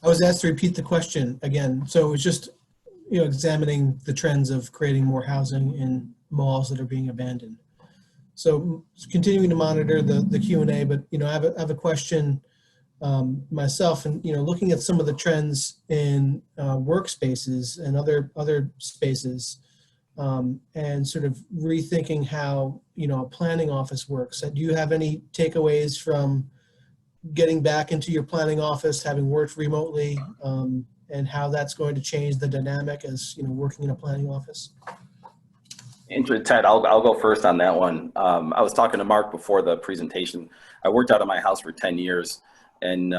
I was asked to repeat the question again. So it was just, examining the trends of creating more housing in malls that are being abandoned. So continuing to monitor the Q&A, but, I have a question myself, and, looking at some of the trends in workspaces and other spaces, and sort of rethinking how, a planning office works. Do you have any takeaways from getting back into your planning office, having worked remotely, and how that's going to change the dynamic as, working in a planning office? Ted, I'll go first on that one. I was talking to Mark before the presentation. I worked out of my house for 10 years. And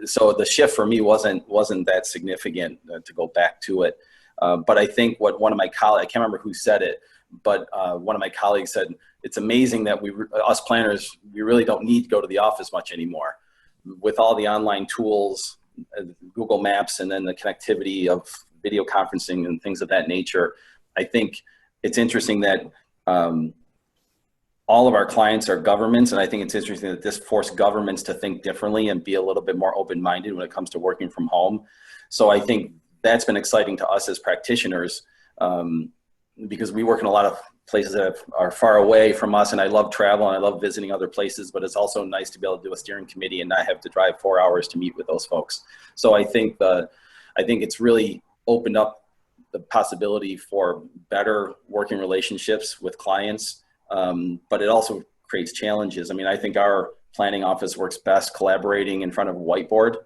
so the shift for me wasn't that significant to go back to it. But I think what one of my colleagues, I can't remember who said it, but one of my colleagues said, it's amazing that us planners, we really don't need to go to the office much anymore. With all the online tools, Google Maps, and then the connectivity of video conferencing and things of that nature, I think it's interesting that all of our clients are governments, and I think it's interesting that this forced governments to think differently and be a little bit more open-minded when it comes to working from home. So I think that's been exciting to us as practitioners, because we work in a lot of places that are far away from us, and I love travel and I love visiting other places, but it's also nice to be able to do a steering committee and not have to drive 4 hours to meet with those folks. So I think it's really opened up the possibility for better working relationships with clients, but it also creates challenges. I mean, I think our planning office works best collaborating in front of a whiteboard,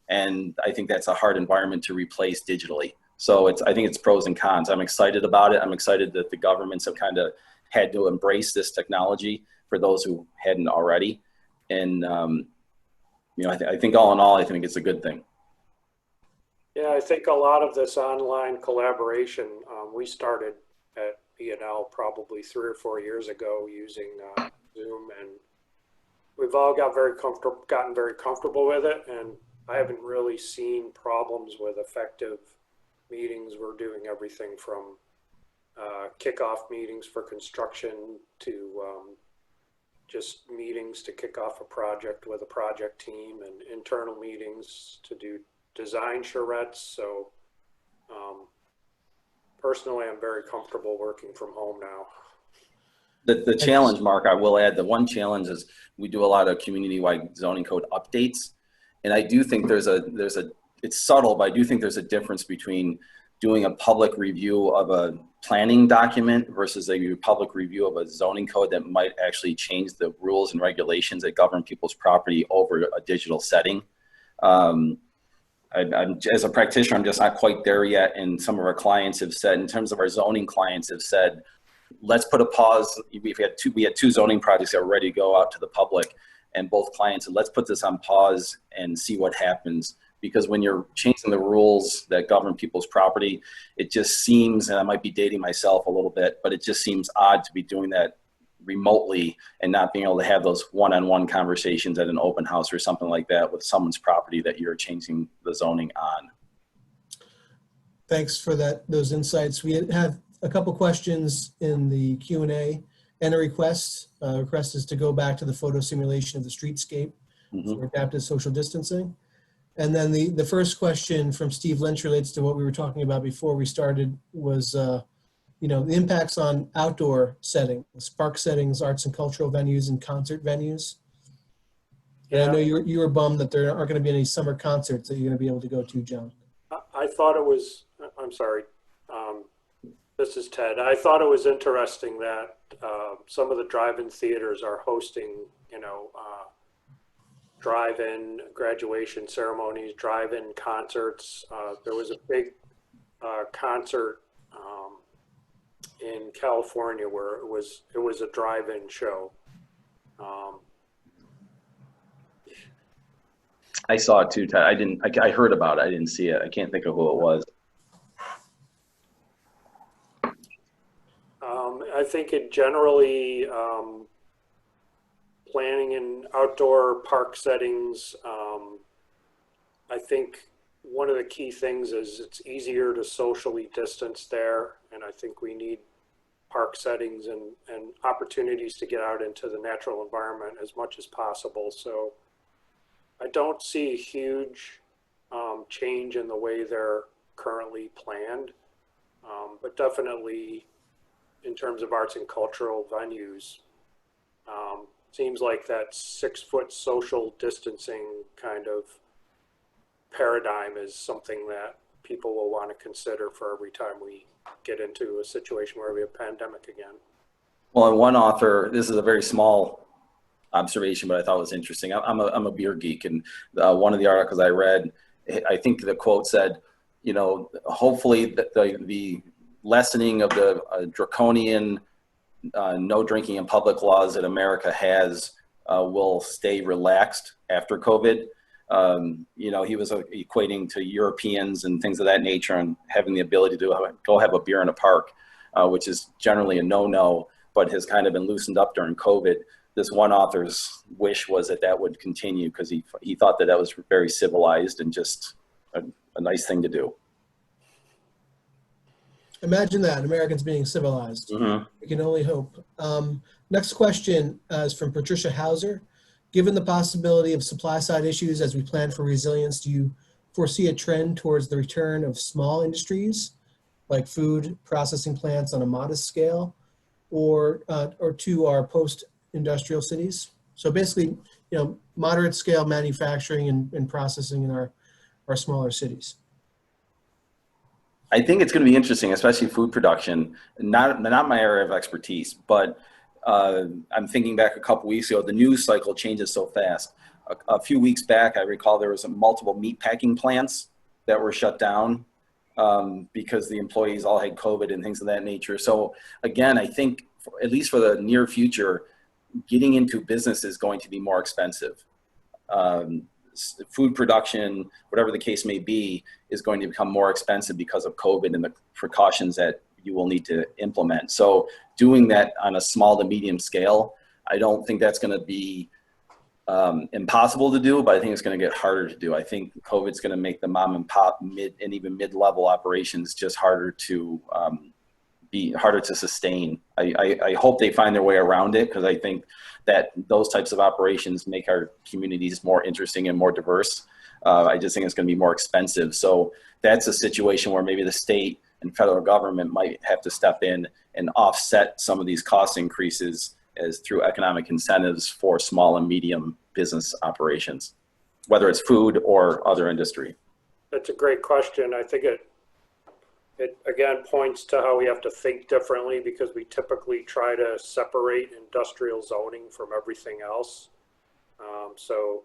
and I think that's a hard environment to replace digitally. So I think it's pros and cons. I'm excited about it. I'm excited that the governments have kind of had to embrace this technology for those who hadn't already. And, I think all in all, I think it's a good thing. Yeah, I think a lot of this online collaboration, we started at B&L probably 3 or 4 years ago using Zoom, and we've all gotten very comfortable with it. And I haven't really seen problems with effective meetings. We're doing everything from kickoff meetings for construction to just meetings to kick off a project with a project team, and internal meetings to do design charrettes. So personally, I'm very comfortable working from home now. The challenge, Mark, I will add, the one challenge is we do a lot of community-wide zoning code updates. And I do think it's subtle, but I do think there's a difference between doing a public review of a planning document versus a public review of a zoning code that might actually change the rules and regulations that govern people's property over a digital setting. As a practitioner, I'm just not quite there yet. And some of our clients have said, in terms of our zoning clients have said, let's put a pause. We had two zoning projects that were ready to go out to the public, and both clients said, let's put this on pause and see what happens. Because when you're changing the rules that govern people's property, it just seems, and I might be dating myself a little bit, but it just seems odd to be doing that remotely and not being able to have those one-on-one conversations at an open house or something like that with someone's property that you're changing the zoning on. Thanks for those insights. We have a couple questions in the Q&A and a request. Request is to go back to the photo simulation of the streetscape for adaptive social distancing. And then the first question from Steve Lynch relates to what we were talking about before we started, was the impacts on outdoor settings, park settings, arts and cultural venues, and concert venues. And I know you were bummed that there aren't going to be any summer concerts that you're going to be able to go to, John. I thought it was, I'm sorry, This is Ted. I thought it was interesting that some of the drive-in theaters are hosting, drive-in graduation ceremonies, drive-in concerts. There was a big concert in California where it was a drive-in show. I saw it too, Ted. I heard about it. I didn't see it. I can't think of who it was. I think it generally, planning in outdoor park settings, I think one of the key things is it's easier to socially distance there. And I think we need park settings and opportunities to get out into the natural environment as much as possible. So I don't see a huge change in the way they're currently planned, but definitely in terms of arts and cultural venues, seems like that 6-foot social distancing kind of paradigm is something that people will want to consider for every time we get into a situation where we have a pandemic again. Well, and one author, this is a very small observation, but I thought it was interesting. I'm a beer geek, and one of the articles I read, I think the quote said, hopefully the lessening of the draconian no drinking in public laws that America has will stay relaxed after COVID. He was equating to Europeans and things of that nature and having the ability to go have a beer in a park, which is generally a no-no, but has kind of been loosened up during COVID. This one author's wish was that would continue because he thought that was very civilized and just a nice thing to do. Imagine that, Americans being civilized. Mm-hmm. We can only hope. Next question is from Patricia Hauser. Given the possibility of supply side issues as we plan for resilience, do you foresee a trend towards the return of small industries like food processing plants on a modest scale or to our post-industrial cities? So basically, moderate scale manufacturing and processing in our smaller cities. I think it's going to be interesting, especially food production. Not my area of expertise, but I'm thinking back a couple weeks ago. The news cycle changes so fast. A few weeks back, I recall there was multiple meat packing plants that were shut down because the employees all had COVID and things of that nature. So again, I think at least for the near future, getting into business is going to be more expensive. Food production, whatever the case may be, is going to become more expensive because of COVID and the precautions that you will need to implement. So doing that on a small to medium scale, I don't think that's going to be impossible to do, but I think it's going to get harder to do. I think COVID's going to make the mom and pop and even mid-level operations just harder to sustain. I hope they find their way around it, because I think that those types of operations make our communities more interesting and more diverse. I just think it's going to be more expensive. So that's a situation where maybe the state and federal government might have to step in and offset some of these cost increases as through economic incentives for small and medium business operations, whether it's food or other industry. That's a great question. I think it again points to how we have to think differently, because we typically try to separate industrial zoning from everything else. So,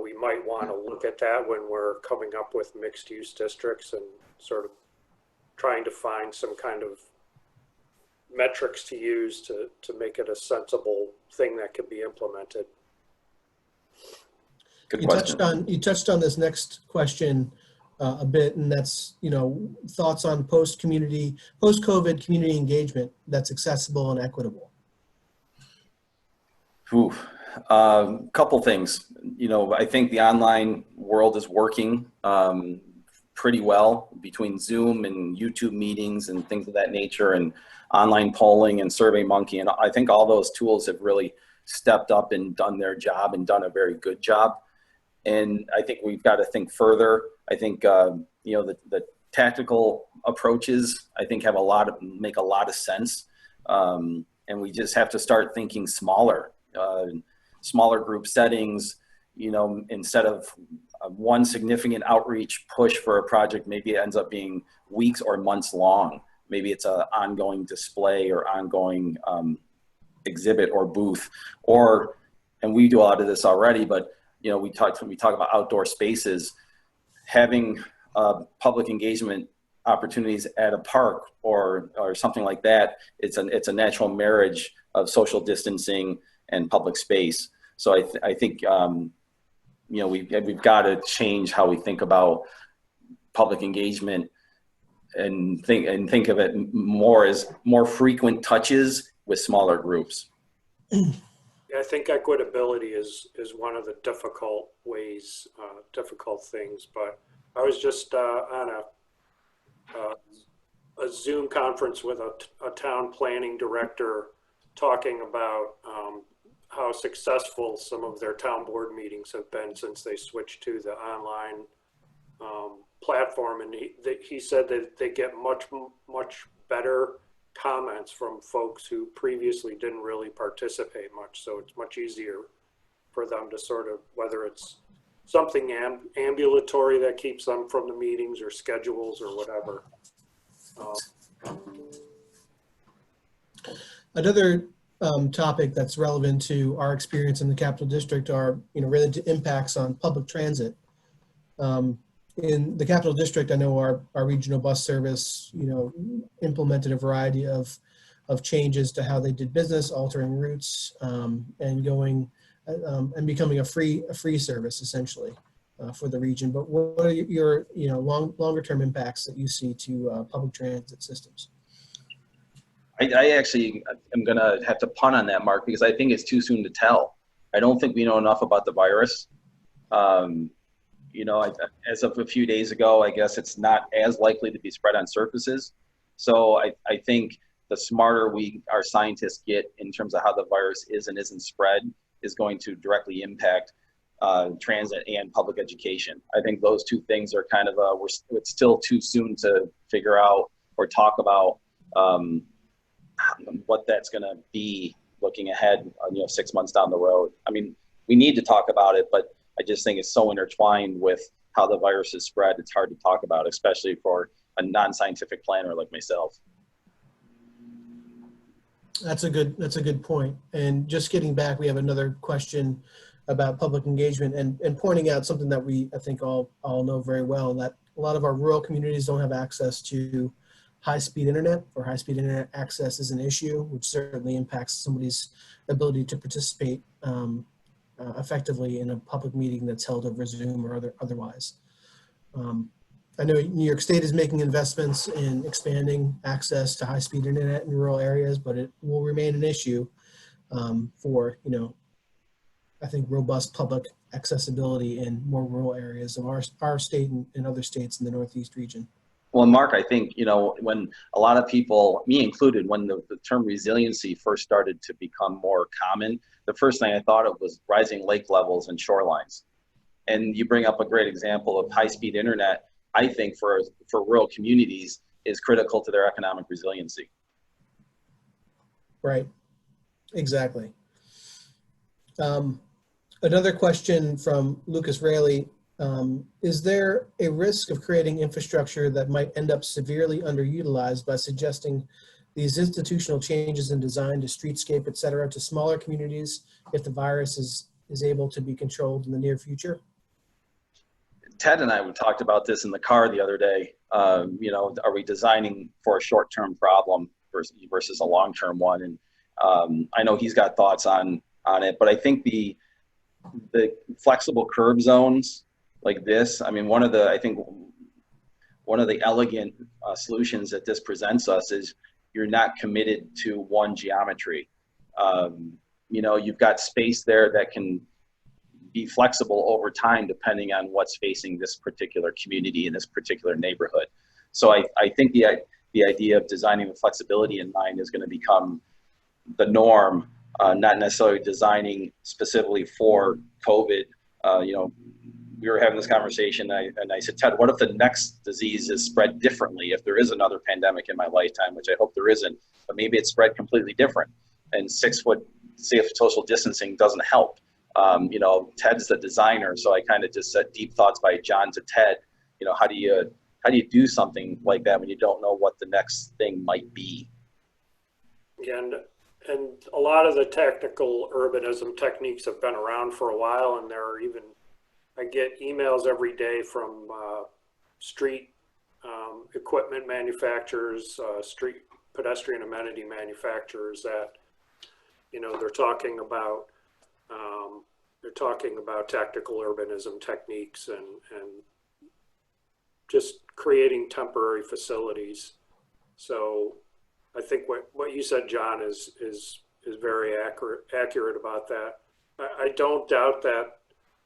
we might want to look at that when we're coming up with mixed use districts and sort of trying to find some kind of metrics to use to make it a sensible thing that can be implemented. Good question. You touched on this next question a bit, and that's, thoughts on post-COVID community engagement that's accessible and equitable. Couple things. I think the online world is working pretty well between Zoom and YouTube meetings and things of that nature, and online polling and SurveyMonkey. And I think all those tools have really stepped up and done their job and done a very good job. And I think we've got to think further. I think, the tactical approaches, I think make a lot of sense. And we just have to start thinking smaller group settings, instead of one significant outreach push for a project, maybe it ends up being weeks or months long. Maybe it's an ongoing display or ongoing exhibit or booth, and we do a lot of this already, but you know, when we talk about outdoor spaces, having public engagement opportunities at a park or something like that, it's a natural marriage of social distancing and public space. So I think you know, we've got to change how we think about public engagement and think of it more as more frequent touches with smaller groups. I think equitability is one of the difficult ways, difficult things. But I was just on a Zoom conference with a town planning director talking about how successful some of their town board meetings have been since they switched to the online platform, and he said that they get much better comments from folks who previously didn't really participate much. So it's much easier for them to sort of, whether it's something ambulatory that keeps them from the meetings or schedules or whatever. Another topic that's relevant to our experience in the Capital District are, you know, related to impacts on public transit. In the Capital District, I know our regional bus service, you know, implemented a variety of changes to how they did business, altering routes, and going and becoming a free service essentially for the region. But what are your, you know, longer term impacts that you see to public transit systems? I actually am going to have to punt on that, Mark, because I think it's too soon to tell. I don't think we know enough about the virus. You know, as of a few days ago, I guess it's not as likely to be spread on surfaces. So I think the smarter our scientists get in terms of how the virus is and isn't spread is going to directly impact transit and public education. I think those two things are kind of, it's still too soon to figure out or talk about what that's going to be looking ahead, you know, 6 months down the road. I mean, we need to talk about it, but I just think it's so intertwined with how the virus is spread. It's hard to talk about, especially for a non-scientific planner like myself. That's a good point. And just getting back, we have another question about public engagement and pointing out something that I think all know very well, that a lot of our rural communities don't have access to high-speed internet, or high-speed internet access is an issue, which certainly impacts somebody's ability to participate effectively in a public meeting that's held over Zoom or otherwise. I know New York State is making investments in expanding access to high-speed internet in rural areas, but it will remain an issue for, you know, I think robust public accessibility in more rural areas of our state and other states in the Northeast region. Well, Mark, I think, you know, when a lot of people, me included, when the term resiliency first started to become more common, the first thing I thought of was rising lake levels and shorelines. And you bring up a great example of high-speed internet, I think for rural communities is critical to their economic resiliency. Right, exactly. Another question from Lucas Raley. Is there a risk of creating infrastructure that might end up severely underutilized by suggesting these institutional changes in design to streetscape, et cetera, to smaller communities if the virus is able to be controlled in the near future? Ted and I talked about this in the car the other day. You know, are we designing for a short-term problem versus a long-term one? And I know he's got thoughts on it, but I think the flexible curb zones like this, I mean, one of the elegant solutions that this presents us is you're not committed to one geometry. You know, you've got space there that can be flexible over time depending on what's facing this particular community in this particular neighborhood. So I think the idea of designing with flexibility in mind is going to become the norm, not necessarily designing specifically for COVID. You know, we were having this conversation and I said, Ted, what if the next disease is spread differently? If there is another pandemic in my lifetime, which I hope there isn't, but maybe it's spread completely different, and 6 foot safe social distancing doesn't help. You know, Ted's the designer, so I kind of just said deep thoughts by John to Ted. You know, how do you do something like that when you don't know what the next thing might be? And a lot of the technical urbanism techniques have been around for a while, and there are even, I get emails every day from street equipment manufacturers, street pedestrian amenity manufacturers that, you know, they're talking about tactical urbanism techniques and just creating temporary facilities. So I think what you said, John, is very accurate about that. I don't doubt that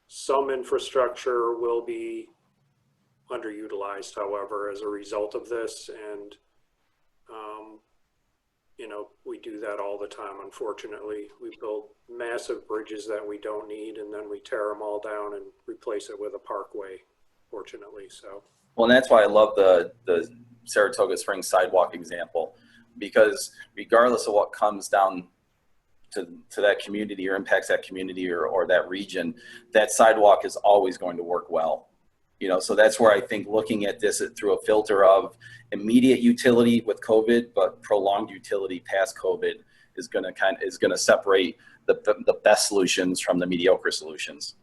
some infrastructure will be underutilized, however, as a result of this. And, you know, we do that all the time, unfortunately. We build massive bridges that we don't need, and then we tear them all down and replace it with a parkway, fortunately. So. Well, and that's why I love the Saratoga Springs sidewalk example, because regardless of what comes down to that community or impacts that community or that region, that sidewalk is always going to work well. You know, so that's where I think looking at this through a filter of immediate utility with COVID, but prolonged utility past COVID is going to separate the best solutions from the mediocre solutions.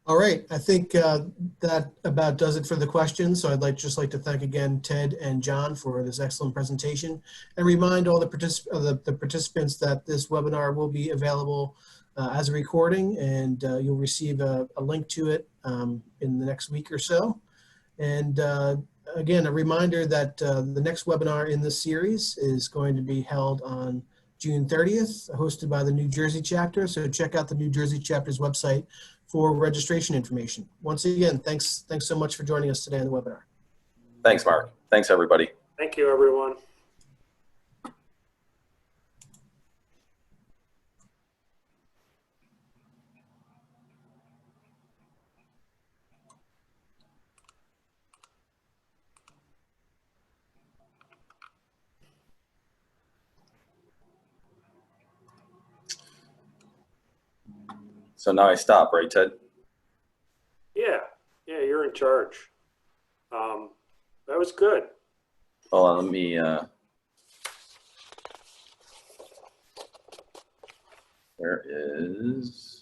All right, I think that about does it for the questions. So I'd just like to thank again Ted and John for this excellent presentation, and remind all the participants that this webinar will be available as a recording, and you'll receive a link to it in the next week or so. And again, a reminder that the next webinar in this series is going to be held on June 30th, hosted by the New Jersey chapter. So check out the New Jersey chapter's website for registration information. Once again, thanks so much for joining us today on the webinar. Thanks, Mark. Thanks, everybody. Thank you, everyone. So now I stop, right, Ted? Yeah, you're in charge. That was good. Hold on, let me, there is.